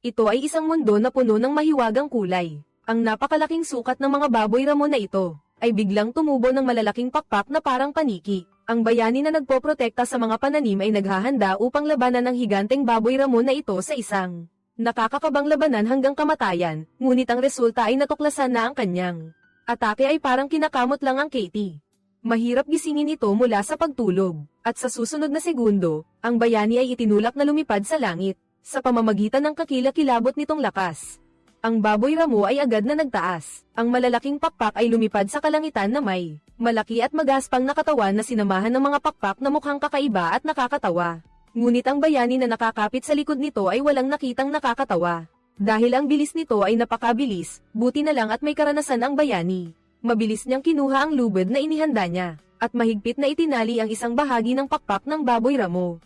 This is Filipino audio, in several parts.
Ito ay isang mundo na puno ng mahiwagang kulay. Ang napakalaking sukat ng mga baboy ramo na ito, ay biglang tumubo ng malalaking pakpak na parang paniki. Ang bayani na nagpoprotekta sa mga pananim ay naghahanda upang labanan ng higanteng baboy ramo na ito sa isang nakakakabang labanan hanggang kamatayan, ngunit ang resulta ay natuklasan na ang kanyang atake ay parang kinakamot lang ang Katie. Mahirap gisingin ito mula sa pagtulog, at sa susunod na segundo, ang bayani ay itinulak na lumipad sa langit, sa pamamagitan ng kakilakilabot nitong lakas. Ang baboy ramo ay agad na nagtaas. Ang malalaking pakpak ay lumipad sa kalangitan na may malaki at magaspang na katawan na sinamahan ng mga pakpak na mukhang kakaiba at nakakatawa. Ngunit ang bayani na nakakapit sa likod nito ay walang nakitang nakakatawa. Dahil ang bilis nito ay napakabilis, buti na lang at may karanasan ang bayani. Mabilis niyang kinuha ang lubid na inihanda niya, at mahigpit na itinali ang isang bahagi ng pakpak ng baboy ramo.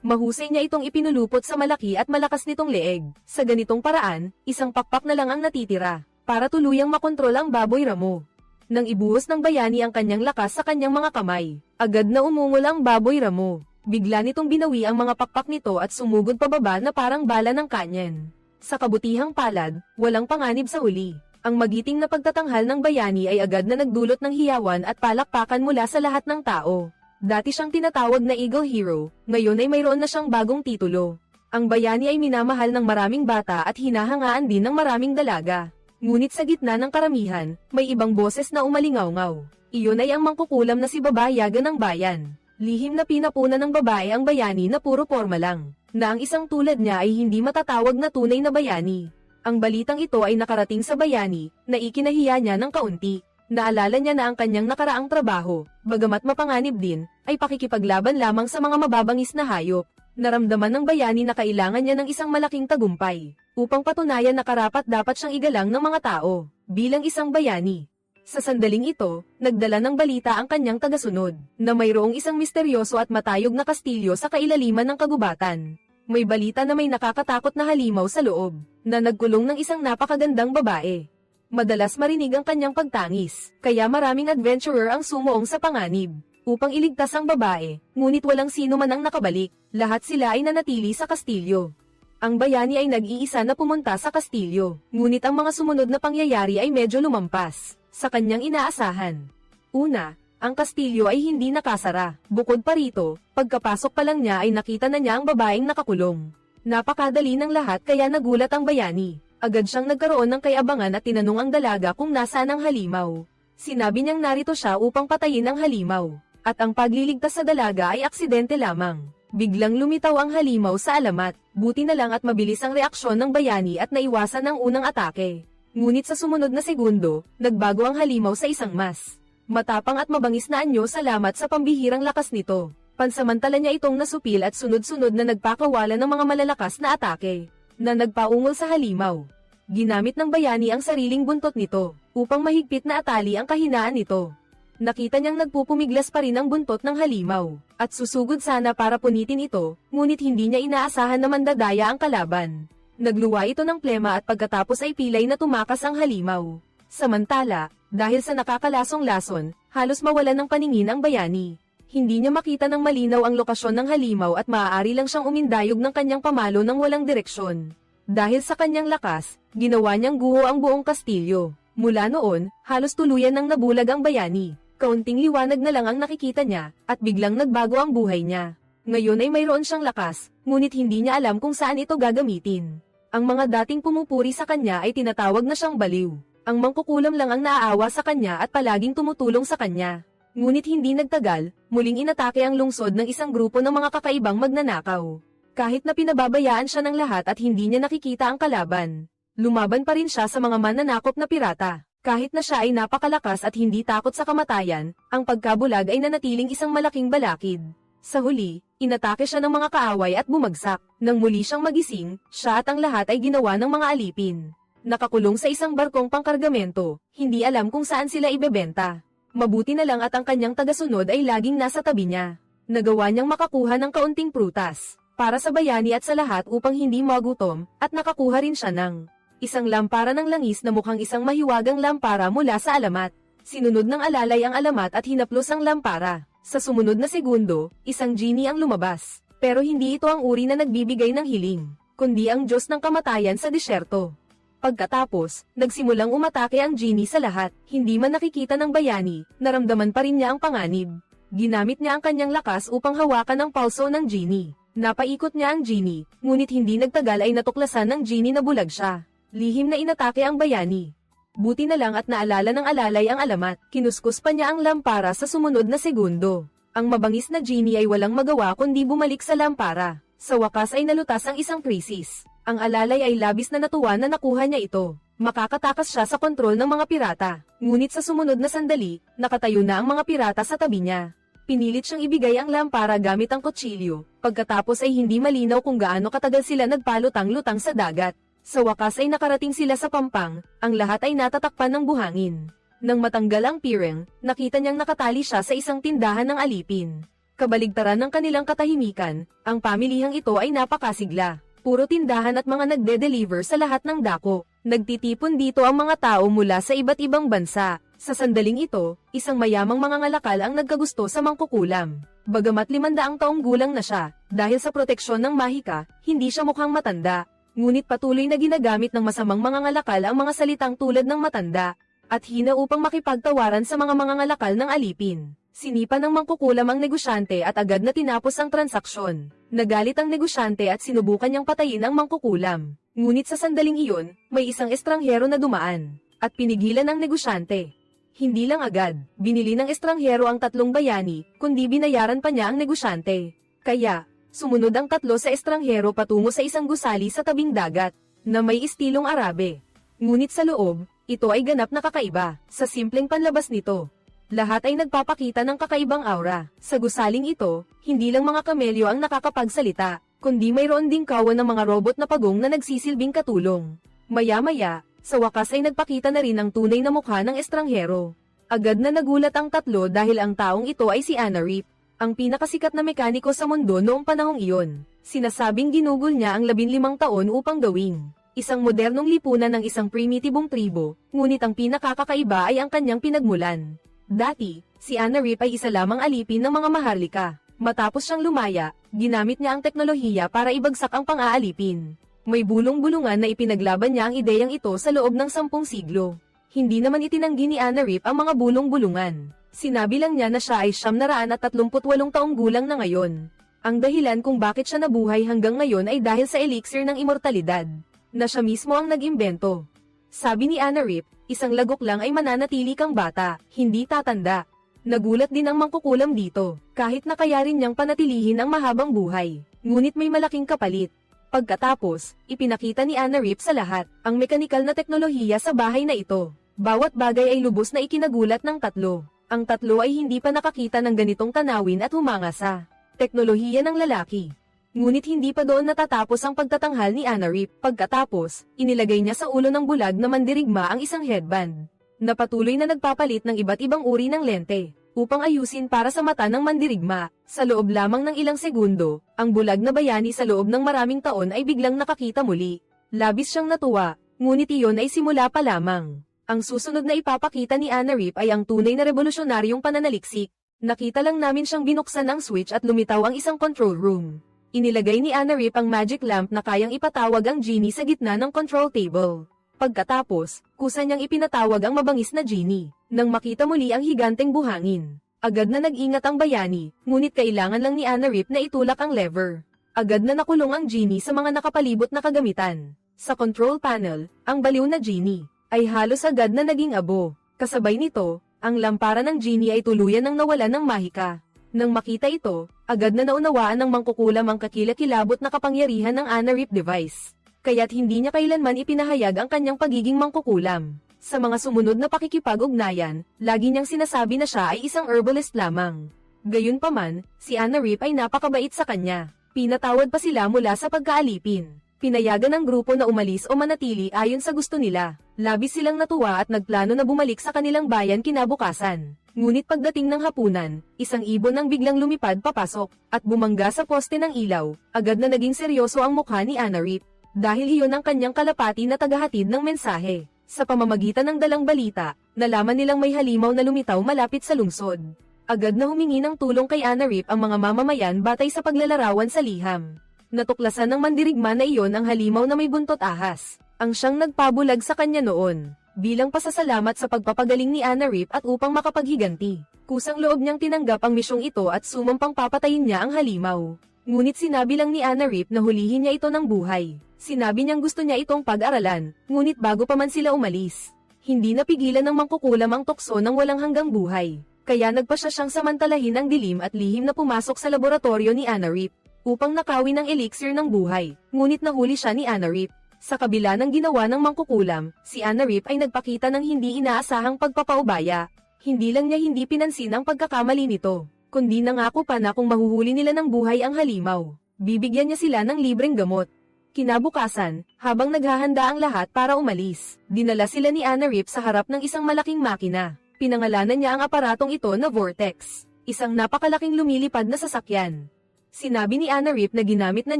Mahusay niya itong ipinulupot sa malaki at malakas nitong leeg. Sa ganitong paraan, isang pakpak na lang ang natitira, para tuluyang makontrol ang baboy ramo. Nang ibuhos ng bayani ang kanyang lakas sa kanyang mga kamay, agad na umungol ang baboy ramo. Bigla nitong binawi ang mga pakpak nito at sumugod pababa na parang bala ng kanyan. Sa kabutihang palad, walang panganib sa huli. Ang magiting na pagtatanghal ng bayani ay agad na nagdulot ng hiyawan at palakpakan mula sa lahat ng tao. Dati siyang tinatawag na Eagle Hero, ngayon ay mayroon na siyang bagong titulo. Ang bayani ay minamahal ng maraming bata at hinahangaan din ng maraming dalaga. Ngunit sa gitna ng karamihan, may ibang boses na umalingaw-ngaw. Iyon ay ang mangkukulam na si Babayagan ng bayan. Lihim na pinapuna ng babae ang bayani na puro porma lang, na ang isang tulad niya ay hindi matatawag na tunay na bayani. Ang balitang ito ay nakarating sa bayani, na ikinahiya niya ng kaunti. Naalala niya na ang kanyang nakaraang trabaho, bagamat mapanganib din, ay pakikipaglaban lamang sa mga mababangis na hayop. Naramdaman ng bayani na kailangan niya ng isang malaking tagumpay, upang patunayan na karapat-dapat siyang igalang ng mga tao, bilang isang bayani. Sa sandaling ito, nagdala ng balita ang kanyang tagasunod, na mayroong isang misteryoso at matayog na kastilyo sa kailaliman ng kagubatan. May balita na may nakakatakot na halimaw sa loob, na nagkulong ng isang napakagandang babae. Madalas marinig ang kanyang pagtangis, kaya maraming adventurer ang sumuong sa panganib, upang iligtas ang babae, ngunit walang sino man ang nakabalik, lahat sila ay nanatili sa kastilyo. Ang bayani ay nag-iisa na pumunta sa kastilyo, ngunit ang mga sumunod na pangyayari ay medyo lumampas sa kanyang inaasahan. Una, ang kastilyo ay hindi nakasara, bukod pa rito, pagkapasok pa lang niya ay nakita na niya ang babaeng nakakulong. Napakadali ng lahat kaya nagulat ang bayani. Agad siyang nagkaroon ng kayabangan at tinanong ang dalaga kung nasaan ang halimaw. Sinabi niyang narito siya upang patayin ang halimaw, at ang pagliligtas sa dalaga ay aksidente lamang. Biglang lumitaw ang halimaw sa alamat, buti na lang at mabilis ang reaksyon ng bayani at naiwasan ang unang atake. Ngunit sa sumunod na segundo, nagbago ang halimaw sa isang mas matapang at mabangis na anyo salamat sa pambihirang lakas nito. Pansamantala niya itong nasupil at sunod-sunod na nagpakawala ng mga malalakas na atake na nagpaungol sa halimaw. Ginamit ng bayani ang sariling buntot nito, upang mahigpit na atali ang kahinaan nito. Nakita niyang nagpupumiglas pa rin ang buntot ng halimaw, at susugod sana para punitin ito, ngunit hindi niya inaasahan na mandadaya ang kalaban. Nagluwa ito ng plema at pagkatapos ay pilay na tumakas ang halimaw. Samantala, dahil sa nakakalasong lason, halos mawalan ng paningin ang bayani. Hindi niya makita ng malinaw ang lokasyon ng halimaw at maaari lang siyang umindayog ng kanyang pamalo ng walang direksyon. Dahil sa kanyang lakas, ginawa niyang guho ang buong kastilyo. Mula noon, halos tuluyan nang nabulag ang bayani. Kaunting liwanag na lang ang nakikita niya, at biglang nagbago ang buhay niya. Ngayon ay mayroon siyang lakas, ngunit hindi niya alam kung saan ito gagamitin. Ang mga dating pumupuri sa kanya ay tinatawag na siyang baliw. Ang mangkukulam lang ang naaawa sa kanya at palaging tumutulong sa kanya. Ngunit hindi nagtagal, muling inatake ang lungsod ng isang grupo ng mga kakaibang magnanakaw. Kahit na pinababayaan siya ng lahat at hindi niya nakikita ang kalaban, lumaban pa rin siya sa mga mananakop na pirata. Kahit na siya ay napakalakas at hindi takot sa kamatayan, ang pagkabulag ay nanatiling isang malaking balakid. Sa huli, inatake siya ng mga kaaway at bumagsak. Nang muli siyang magising, siya at ang lahat ay ginawa ng mga alipin. Nakakulong sa isang barkong pangkargamento, hindi alam kung saan sila ibebenta. Mabuti na lang at ang kanyang tagasunod ay laging nasa tabi niya. Nagawa niyang makakuha ng kaunting prutas, para sa bayani at sa lahat upang hindi magutom, at nakakuha rin siya ng isang lampara ng langis na mukhang isang mahiwagang lampara mula sa alamat. Sinunod ng alalay ang alamat at hinaplos ang lampara. Sa sumunod na segundo, isang genie ang lumabas. Pero hindi ito ang uri na nagbibigay ng hiling, kundi ang Diyos ng kamatayan sa disyerto. Pagkatapos, nagsimulang umatake ang genie sa lahat, hindi man nakikita ng bayani, naramdaman pa rin niya ang panganib. Ginamit niya ang kanyang lakas upang hawakan ang pulso ng genie. Napaikot niya ang genie, ngunit hindi nagtagal ay natuklasan ng genie na bulag siya. Lihim na inatake ang bayani. Buti na lang at naalala ng alalay ang alamat, kinuskus pa niya ang lampara sa sumunod na segundo. Ang mabangis na genie ay walang magawa kundi bumalik sa lampara. Sa wakas ay nalutas ang isang krisis. Ang alalay ay labis na natuwa na nakuha niya ito. Makakatakas siya sa kontrol ng mga pirata. Ngunit sa sumunod na sandali, nakatayo na ang mga pirata sa tabi niya. Pinilit siyang ibigay ang lampara gamit ang kutsilyo. Pagkatapos ay hindi malinaw kung gaano katagal sila nagpalutang-lutang sa dagat. Sa wakas ay nakarating sila sa pampang, ang lahat ay natatakpan ng buhangin. Nang matanggal ang pireng, nakita niyang nakatali siya sa isang tindahan ng alipin. Kabaligtaran ng kanilang katahimikan, ang pamilihang ito ay napakasigla. Puro tindahan at mga nagde-deliver sa lahat ng dako. Nagtitipon dito ang mga tao mula sa iba't ibang bansa. Sa sandaling ito, isang mayamang mangangalakal ang nagkagusto sa mangkukulam. Bagamat 500 taong gulang na siya, dahil sa proteksyon ng mahika, hindi siya mukhang matanda. Ngunit patuloy na ginagamit ng masamang mangangalakal ang mga salitang tulad ng matanda, at hina upang makipagtawaran sa mga mangangalakal ng alipin. Sinipa ng mangkukulam ang negosyante at agad na tinapos ang transaksyon. Nagalit ang negosyante at sinubukan niyang patayin ang mangkukulam. Ngunit sa sandaling iyon, may isang estranghero na dumaan, at pinigilan ang negosyante. Hindi lang agad, binili ng estranghero ang 3 bayani, kundi binayaran pa niya ang negosyante. Kaya, sumunod ang 3 sa estranghero patungo sa isang gusali sa tabing dagat, na may istilong Arabe. Ngunit sa loob, ito ay ganap na kakaiba, sa simpleng panlabas nito. Lahat ay nagpapakita ng kakaibang aura. Sa gusaling ito, hindi lang mga kamelyo ang nakakapagsalita, kundi mayroon ding kawan ng mga robot na pagong na nagsisilbing katulong. Maya-maya, sa wakas ay nagpakita na rin ang tunay na mukha ng estranghero. Agad na nagulat ang 3 dahil ang taong ito ay si Anna Rip, ang pinakasikat na mekaniko sa mundo noong panahong iyon. Sinasabing ginugol niya ang 15 taon upang gawing isang modernong lipunan ng isang primitibong tribo, ngunit ang pinakakakaiba ay ang kanyang pinagmulan. Dati, si Anna Rip ay isa lamang alipin ng mga maharlika. Matapos siyang lumaya, ginamit niya ang teknolohiya para ibagsak ang pang-aalipin. May bulong-bulungan na ipinaglaban niya ang ideyang ito sa loob ng 10 siglo. Hindi naman itinanggi ni Anna Rip ang mga bulong-bulungan. Sinabi lang niya na siya ay 938 taong gulang na ngayon. Ang dahilan kung bakit siya nabuhay hanggang ngayon ay dahil sa elixir ng immortalidad, na siya mismo ang nag-imbento. Sabi ni Anna Rip, isang lagok lang ay mananatili kang bata, hindi tatanda. Nagulat din ang mangkukulam dito, kahit na kaya rin niyang panatilihin ang mahabang buhay. Ngunit may malaking kapalit. Pagkatapos, ipinakita ni Anna Rip sa lahat, ang mekanikal na teknolohiya sa bahay na ito. Bawat bagay ay lubos na ikinagulat ng 3. Ang 3 ay hindi pa nakakita ng ganitong tanawin at humanga sa teknolohiya ng lalaki. Ngunit hindi pa doon natatapos ang pagtatanghal ni Anna Rip. Pagkatapos, inilagay niya sa ulo ng bulag na mandirigma ang isang headband, na patuloy na nagpapalit ng iba't ibang uri ng lente, upang ayusin para sa mata ng mandirigma. Sa loob lamang ng ilang segundo, ang bulag na bayani sa loob ng maraming taon ay biglang nakakita muli. Labis siyang natuwa, ngunit iyon ay simula pa lamang. Ang susunod na ipapakita ni Anna Rip ay ang tunay na revolusyonaryong pananaliksik. Nakita lang namin siyang binuksan ang switch at lumitaw ang isang control room. Inilagay ni Anna Rip ang magic lamp na kayang ipatawag ang genie sa gitna ng control table. Pagkatapos, kusa niyang ipinatawag ang mabangis na genie. Nang makita muli ang higanteng buhangin, agad na nag-ingat ang bayani, ngunit kailangan lang ni Anna Rip na itulak ang lever. Agad na nakulong ang genie sa mga nakapalibot na kagamitan. Sa control panel, ang baliw na genie ay halos agad na naging abo. Kasabay nito, ang lampara ng genie ay tuluyan ng nawalan ng mahika. Nang makita ito, agad na naunawaan ng mangkukulam ang kakilakilabot na kapangyarihan ng Anna Rip device. Kaya't hindi niya kailanman ipinahayag ang kanyang pagiging mangkukulam. Sa mga sumunod na pakikipag-ugnayan, lagi niyang sinasabi na siya ay isang herbalist lamang. Gayunpaman, si Anna Rip ay napakabait sa kanya. Pinatawad pa sila mula sa pagkaalipin. Pinayagan ng grupo na umalis o manatili ayon sa gusto nila. Labis silang natuwa at nagplano na bumalik sa kanilang bayan kinabukasan. Ngunit pagdating ng hapunan, isang ibon ang biglang lumipad papasok, at bumangga sa poste ng ilaw. Agad na naging seryoso ang mukha ni Anna Rip, dahil iyon ang kanyang kalapati na tagahatid ng mensahe. Sa pamamagitan ng dalang balita, nalaman nilang may halimaw na lumitaw malapit sa lungsod. Agad na humingi ng tulong kay Anna Rip ang mga mamamayan batay sa paglalarawan sa liham. Natuklasan ng mandirigma na iyon ang halimaw na may buntot ahas. Ang siyang nagpabulag sa kanya noon, bilang pasasalamat sa pagpapagaling ni Anarip at upang makapaghiganti. Kusang loob niyang tinanggap ang misyong ito at sumampang papatayin niya ang halimaw. Ngunit sinabi lang ni Anarip na hulihin niya ito ng buhay. Sinabi niyang gusto niya itong pag-aralan, ngunit bago pa man sila umalis, hindi napigilan ng mangkukulam ang tukso ng walang hanggang buhay. Kaya nagpasya siyang samantalahin ang dilim at lihim na pumasok sa laboratorio ni Anarip, upang nakawin ang elixir ng buhay, ngunit nahuli siya ni Anarip. Sa kabila ng ginawa ng mangkukulam, si Anarip ay nagpakita ng hindi inaasahang pagpapaubaya. Hindi lang niya hindi pinansin ang pagkakamali nito, kundi nangako pa na kung mahuhuli nila ng buhay ang halimaw, bibigyan niya sila ng libreng gamot. Kinabukasan, habang naghahanda ang lahat para umalis, dinala sila ni Anarip sa harap ng isang malaking makina. Pinangalanan niya ang aparatong ito na Vortex, isang napakalaking lumilipad na sasakyan. Sinabi ni Anarip na ginamit na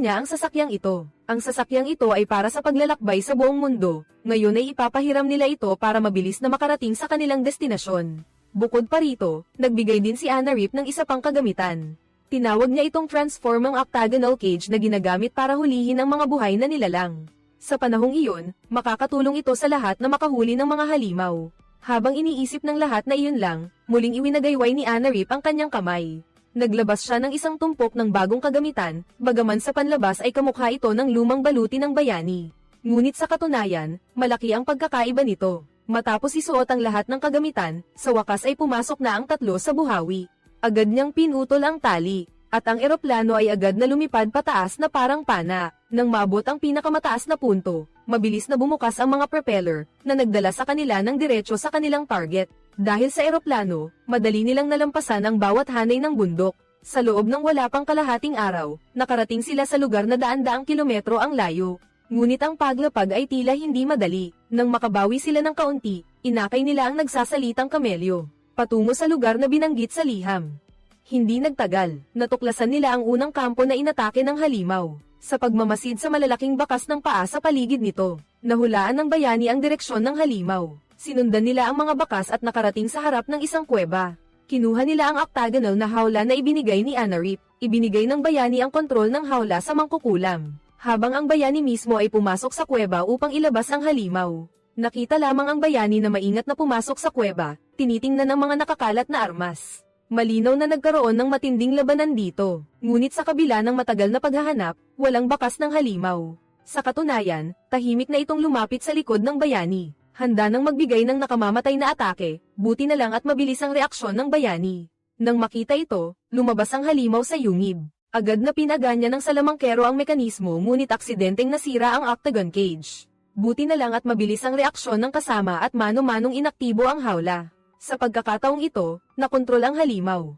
niya ang sasakyang ito. Ang sasakyang ito ay para sa paglalakbay sa buong mundo, ngayon ay ipapahiram nila ito para mabilis na makarating sa kanilang destinasyon. Bukod pa rito, nagbigay din si Anarip ng isa pang kagamitan. Tinawag niya itong transforming octagonal cage na ginagamit para hulihin ang mga buhay na nilalang. Sa panahong iyon, makakatulong ito sa lahat na makahuli ng mga halimaw. Habang iniisip ng lahat na iyon lang, muling iwinagayway ni Anarip ang kanyang kamay. Naglabas siya ng isang tumpok ng bagong kagamitan, bagaman sa panlabas ay kamukha ito ng lumang baluti ng bayani. Ngunit sa katunayan, malaki ang pagkakaiba nito. Matapos isuot ang lahat ng kagamitan, sa wakas ay pumasok na ang tatlo sa buhawi. Agad niyang pinutol ang tali, at ang eroplano ay agad na lumipad pataas na parang pana. Nang maabot ang pinakamataas na punto, mabilis na bumukas ang mga propeller, na nagdala sa kanila ng diretso sa kanilang target. Dahil sa eroplano, madali nilang nalampasan ang bawat hanay ng bundok. Sa loob ng wala pang kalahating araw, nakarating sila sa lugar na daan-daang kilometro ang layo. Ngunit ang paglapag ay tila hindi madali. Nang makabawi sila ng kaunti, inakay nila ang nagsasalitang kamelyo, patungo sa lugar na binanggit sa liham. Hindi nagtagal, natuklasan nila ang unang kampo na inatake ng halimaw. Sa pagmamasid sa malalaking bakas ng paa sa paligid nito, nahulaan ng bayani ang direksyon ng halimaw. Sinundan nila ang mga bakas at nakarating sa harap ng isang kuweba. Kinuha nila ang octagonal na hawla na ibinigay ni Anarip. Ibinigay ng bayani ang kontrol ng hawla sa mangkukulam, habang ang bayani mismo ay pumasok sa kuweba upang ilabas ang halimaw. Nakita lamang ang bayani na maingat na pumasok sa kuweba, tinitingnan ng mga nakakalat na armas. Malinaw na nagkaroon ng matinding labanan dito, ngunit sa kabila ng matagal na paghahanap, walang bakas ng halimaw. Sa katunayan, tahimik na itong lumapit sa likod ng bayani. Handa nang magbigay ng nakamamatay na atake, buti na lang at mabilis ang reaksyon ng bayani. Nang makita ito, lumabas ang halimaw sa yungib. Agad na pinaganya ng salamangkero ang mekanismo ngunit aksidenteng nasira ang octagon cage. Buti na lang at mabilis ang reaksyon ng kasama at mano-manong inaktibo ang hawla. Sa pagkakataong ito, nakontrol ang halimaw.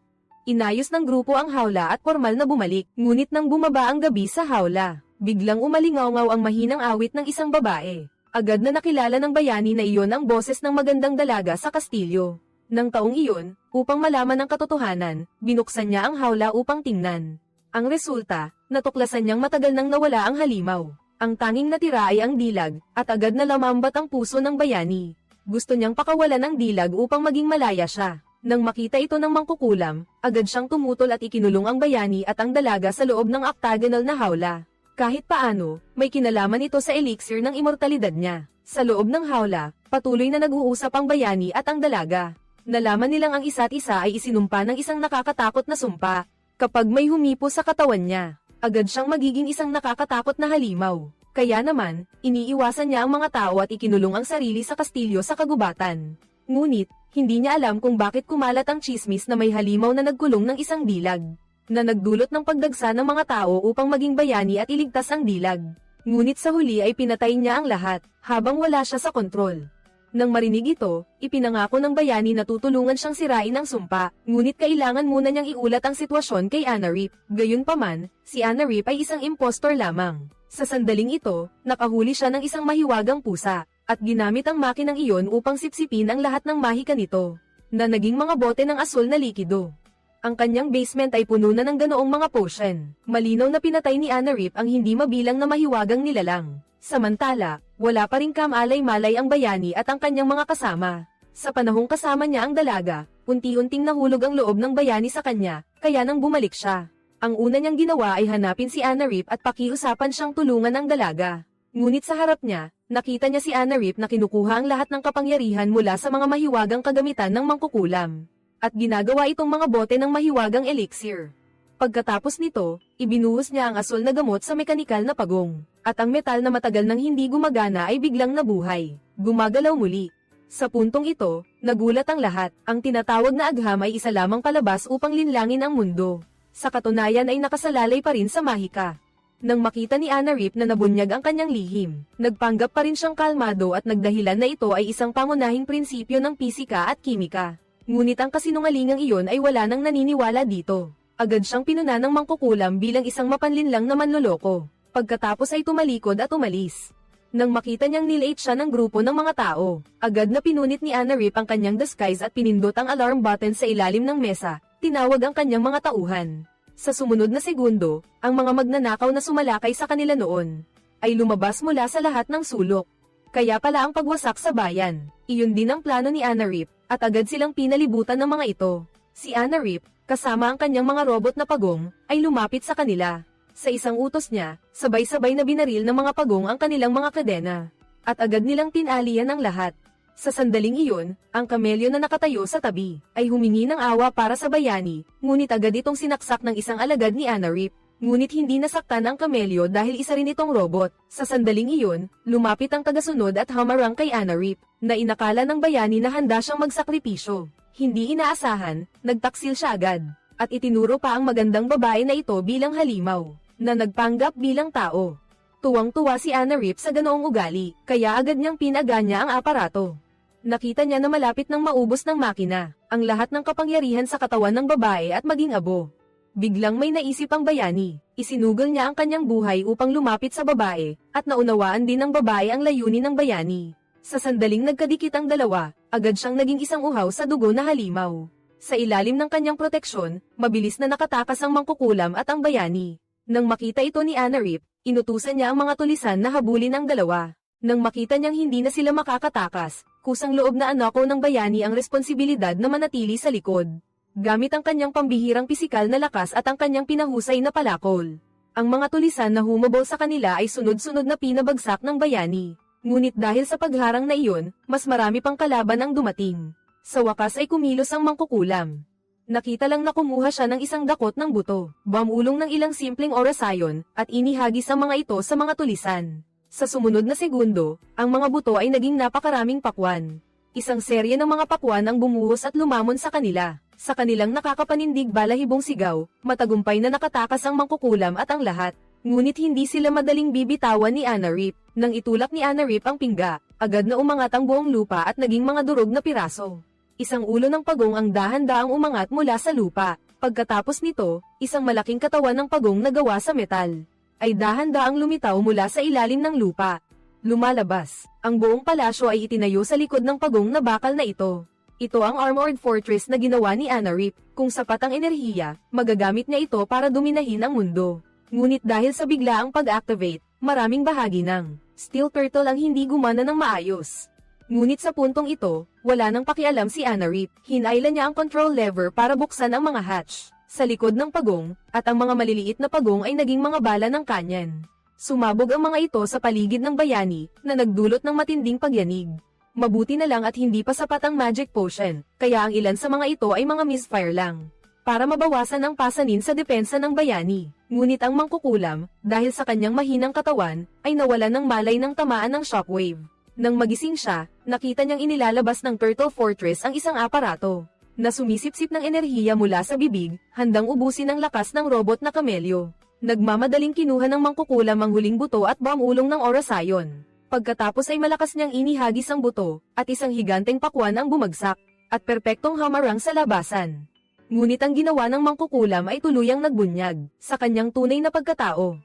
Inayos ng grupo ang hawla at formal na bumalik, ngunit nang bumaba ang gabi sa hawla, biglang umalingaw-ngaw ang mahinang awit ng isang babae. Agad na nakilala ng bayani na iyon ang boses ng magandang dalaga sa kastilyo. Nang taong iyon, upang malaman ang katotohanan, binuksan niya ang hawla upang tingnan. Ang resulta, natuklasan niyang matagal nang nawala ang halimaw. Ang tanging natira ay ang dilag, at agad na lamambat ang puso ng bayani. Gusto niyang pakawalan ang dilag upang maging malaya siya. Nang makita ito ng mangkukulam, agad siyang tumutol at ikinulong ang bayani at ang dalaga sa loob ng octagonal na hawla. Kahit paano, may kinalaman ito sa elixir ng immortalidad niya. Sa loob ng hawla, patuloy na nag-uusap ang bayani at ang dalaga. Nalaman nilang ang isa't isa ay isinumpa ng isang nakakatakot na sumpa. Kapag may humipo sa katawan niya, agad siyang magiging isang nakakatakot na halimaw. Kaya naman, iniiwasan niya ang mga tao at ikinulong ang sarili sa kastilyo sa kagubatan. Ngunit, hindi niya alam kung bakit kumalat ang tsismis na may halimaw na nagkulong ng isang dilag, na nagdulot ng pagdagsa ng mga tao upang maging bayani at iligtas ang dilag. Ngunit sa huli ay pinatay niya ang lahat, habang wala siya sa kontrol. Nang marinig ito, ipinangako ng bayani na tutulungan siyang sirain ang sumpa, ngunit kailangan muna niyang iulat ang sitwasyon kay Anarip. Gayunpaman, si Anarip ay isang impostor lamang. Sa sandaling ito, nakahuli siya ng isang mahiwagang pusa, at ginamit ang makinang iyon upang sipsipin ang lahat ng mahika nito, na naging mga bote ng asul na likido. Ang kanyang basement ay puno na ng ganoong mga potion. Malinaw na pinatay ni Anarip ang hindi mabilang na mahiwagang nilalang. Samantala, wala pa ring kamalay-malay ang bayani at ang kanyang mga kasama. Sa panahong kasama niya ang dalaga, unti-unting nahulog ang loob ng bayani sa kanya, kaya nang bumalik siya. Ang una niyang ginawa ay hanapin si Anarip at pakiusapan siyang tulungan ng dalaga. Ngunit sa harap niya, nakita niya si Anarip na kinukuha ang lahat ng kapangyarihan mula sa mga mahiwagang kagamitan ng mangkukulam. At ginagawa itong mga bote ng mahiwagang elixir. Pagkatapos nito, ibinuhos niya ang asul na gamot sa mekanikal na pagong. At ang metal na matagal nang hindi gumagana ay biglang nabuhay. Gumagalaw muli. Sa puntong ito, nagulat ang lahat. Ang tinatawag na agham ay isa lamang palabas upang linlangin ang mundo. Sa katunayan ay nakasalalay pa rin sa mahika. Nang makita ni Anarip na nabunyag ang kanyang lihim, nagpanggap pa rin siyang kalmado at nagdahilan na ito ay isang pangunahing prinsipyo ng pisika at kimika. Ngunit ang kasinungalingang iyon ay wala nang naniniwala dito. Agad siyang pinuna ng mangkukulam bilang isang mapanlinlang na manloloko. Pagkatapos ay tumalikod at umalis. Nang makita niyang nilate siya ng grupo ng mga tao, agad na pinunit ni Anarip ang kanyang disguise at pinindot ang alarm button sa ilalim ng mesa. Tinawag ang kanyang mga tauhan. Sa sumunod na segundo, ang mga magnanakaw na sumalakay sa kanila noon ay lumabas mula sa lahat ng sulok. Kaya pala ang pagwasak sa bayan. Iyon din ang plano ni Anarip, at agad silang pinalibutan ng mga ito. Si Anarip, kasama ang kanyang mga robot na pagong, ay lumapit sa kanila. Sa isang utos niya, sabay-sabay na binaril ng mga pagong ang kanilang mga kadena. At agad nilang tinalian ang lahat. Sa sandaling iyon, ang kamelyo na nakatayo sa tabi, ay humingi ng awa para sa bayani, ngunit agad itong sinaksak ng isang alagad ni Anarip. Ngunit hindi nasaktan ang kamelyo dahil isa rin itong robot. Sa sandaling iyon, lumapit ang tagasunod at hamarang kay Anarip, na inakala ng bayani na handa siyang magsakripisyo. Hindi inaasahan, nagtaksil siya agad, at itinuro pa ang magandang babae na ito bilang halimaw, na nagpanggap bilang tao. Tuwang-tuwa si Anarip sa ganoong ugali, kaya agad niyang pinaganya ang aparato. Nakita niya na malapit nang maubos ng makina, ang lahat ng kapangyarihan sa katawan ng babae at maging abo. Biglang may naisip ang bayani, isinugol niya ang kanyang buhay upang lumapit sa babae, at naunawaan din ng babae ang layunin ng bayani. Sa sandaling nagkadikit ang dalawa, agad siyang naging isang uhaw sa dugo na halimaw. Sa ilalim ng kanyang proteksyon, mabilis na nakatakas ang mangkukulam at ang bayani. Nang makita ito ni Anarip, inutusan niya ang mga tulisan na habulin ang dalawa. Nang makita niyang hindi na sila makakatakas, kusang loob na anako ng bayani ang responsibilidad na manatili sa likod. Gamit ang kanyang pambihirang pisikal na lakas at ang kanyang pinahusay na palakol. Ang mga tulisan na humabol sa kanila ay sunod-sunod na pinabagsak ng bayani. Ngunit dahil sa pagharang na iyon, mas marami pang kalaban ang dumating. Sa wakas ay kumilos ang mangkukulam. Nakita lang na kumuha siya ng isang dakot ng buto, bumulong ng ilang simpleng orasayon, at inihagis ang mga ito sa mga tulisan. Sa sumunod na segundo, ang mga buto ay naging napakaraming pakwan. Isang serye ng mga pakwan ang bumuhos at lumamon sa kanila. Sa kanilang nakakapanindig balahibong sigaw, matagumpay na nakatakas ang mangkukulam at ang lahat. Ngunit hindi sila madaling bibitawan ni Anarip. Nang itulak ni Anarip ang pingga, agad na umangat ang buong lupa at naging mga durog na piraso. Isang ulo ng pagong ang dahan-daang umangat mula sa lupa. Pagkatapos nito, isang malaking katawan ng pagong na gawa sa metal ay dahan-daang lumitaw mula sa ilalim ng lupa. Lumalabas. Ang buong palasyo ay itinayo sa likod ng pagong na bakal na ito. Ito ang armored fortress na ginawa ni Anarip. Kung sapat ang enerhiya, magagamit niya ito para dominahin ang mundo. Ngunit dahil sa biglaang pag-activate, maraming bahagi ng Steel Turtle ang hindi gumana ng maayos. Ngunit sa puntong ito, wala nang pakialam si Anarip. Hinailan niya ang control lever para buksan ang mga hatch sa likod ng pagong, at ang mga maliliit na pagong ay naging mga bala ng kanyan. Sumabog ang mga ito sa paligid ng bayani, na nagdulot ng matinding pagyanig. Mabuti na lang at hindi pa sapat ang magic potion, kaya ang ilan sa mga ito ay mga misfire lang. Para mabawasan ang pasanin sa depensa ng bayani. Ngunit ang mangkukulam, dahil sa kanyang mahinang katawan, ay nawalan ng malay ng tamaan ng shockwave. Nang magising siya, nakita niyang inilalabas ng Turtle Fortress ang isang aparato na sumisipsip ng enerhiya mula sa bibig, handang ubusin ang lakas ng robot na kamelyo. Nagmamadaling kinuha ng mangkukulam ang huling buto at bumulong ng orasayon. Pagkatapos ay malakas niyang inihagis ang buto, at isang higanteng pakwan ang bumagsak, at perpektong hamarang sa labasan. Ngunit ang ginawa ng mangkukulam ay tuluyang nagbunyag sa kanyang tunay na pagkatao.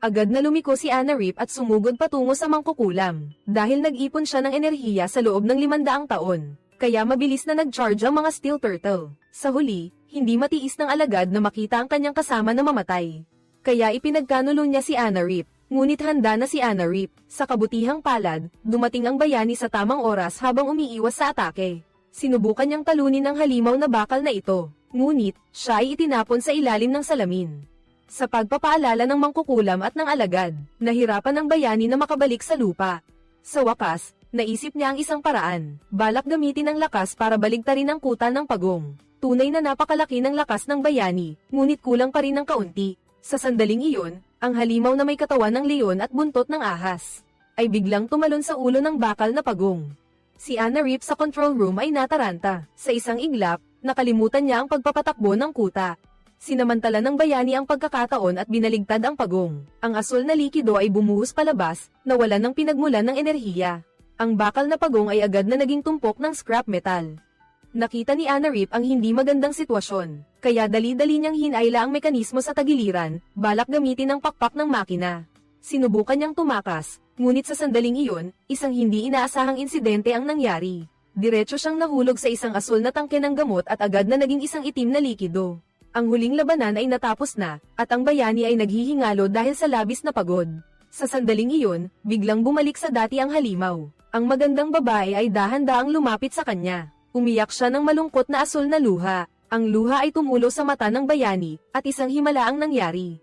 Agad na lumiko si Anarip at sumugod patungo sa mangkukulam, dahil nag-ipon siya ng enerhiya sa loob ng 500 taon. Kaya mabilis na nag-charge ang mga Steel Turtle. Sa huli, hindi matiis ng alagad na makita ang kanyang kasama na mamatay. Kaya ipinagkanulo niya si Anarip. Ngunit handa na si Anarip. Sa kabutihang palad, dumating ang bayani sa tamang oras habang umiiwas sa atake. Sinubukan niyang talunin ang halimaw na bakal na ito. Ngunit, siya ay itinapon sa ilalim ng salamin. Sa pagpapaalala ng mangkukulam at ng alagad, nahirapan ang bayani na makabalik sa lupa. Sa wakas, naisip niya ang isang paraan, balak gamitin ang lakas para baligtarin ang kuta ng pagong. Tunay na napakalaki ng lakas ng bayani, ngunit kulang pa rin ng kaunti. Sa sandaling iyon, ang halimaw na may katawan ng leon at buntot ng ahas, ay biglang tumalon sa ulo ng bakal na pagong. Si Anna Rip sa control room ay nataranta. Sa isang iglap, nakalimutan niya ang pagpapatakbo ng kuta. Sinamantala ng bayani ang pagkakataon at binaligtad ang pagong. Ang asul na likido ay bumuhos palabas, nawalan ng pinagmulan ng enerhiya. Ang bakal na pagong ay agad na naging tumpok ng scrap metal. Nakita ni Anna Rip ang hindi magandang sitwasyon, kaya dali-dali niyang hinayla ang mekanismo sa tagiliran, balak gamitin ang pakpak ng makina. Sinubukan niyang tumakas, ngunit sa sandaling iyon, isang hindi inaasahang insidente ang nangyari. Diretso siyang nahulog sa isang asul na tangke ng gamot at agad na naging isang itim na likido. Ang huling labanan ay natapos na, at ang bayani ay naghihingalo dahil sa labis na pagod. Sa sandaling iyon, biglang bumalik sa dati ang halimaw. Ang magandang babae ay dahan-daang lumapit sa kanya. Umiyak siya ng malungkot na asul na luha. Ang luha ay tumulo sa mata ng bayani, at isang himala ang nangyari.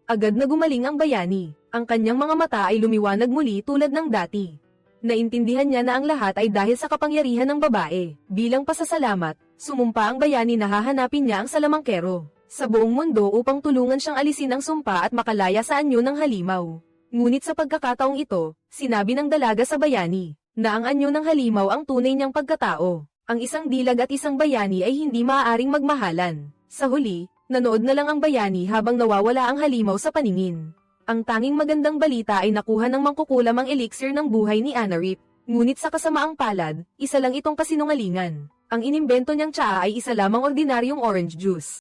Agad na gumaling ang bayani. Ang kanyang mga mata ay lumiwanag muli tulad ng dati. Naintindihan niya na ang lahat ay dahil sa kapangyarihan ng babae. Bilang pasasalamat, sumumpa ang bayani na hahanapin niya ang salamangkero sa buong mundo upang tulungan siyang alisin ang sumpa at makalaya sa anyo ng halimaw. Ngunit sa pagkakataong ito, sinabi ng dalaga sa bayani na ang anyo ng halimaw ang tunay niyang pagkatao. Ang isang dilag at isang bayani ay hindi maaaring magmahalan. Sa huli, nanood na lang ang bayani habang nawawala ang halimaw sa paningin. Ang tanging magandang balita ay nakuha ng mangkukulam ang elixir ng buhay ni Anna Rip. Ngunit sa kasamaang palad, isa lang itong kasinungalingan. Ang inimbento niyang tsaa ay isa lamang ordinaryong orange juice.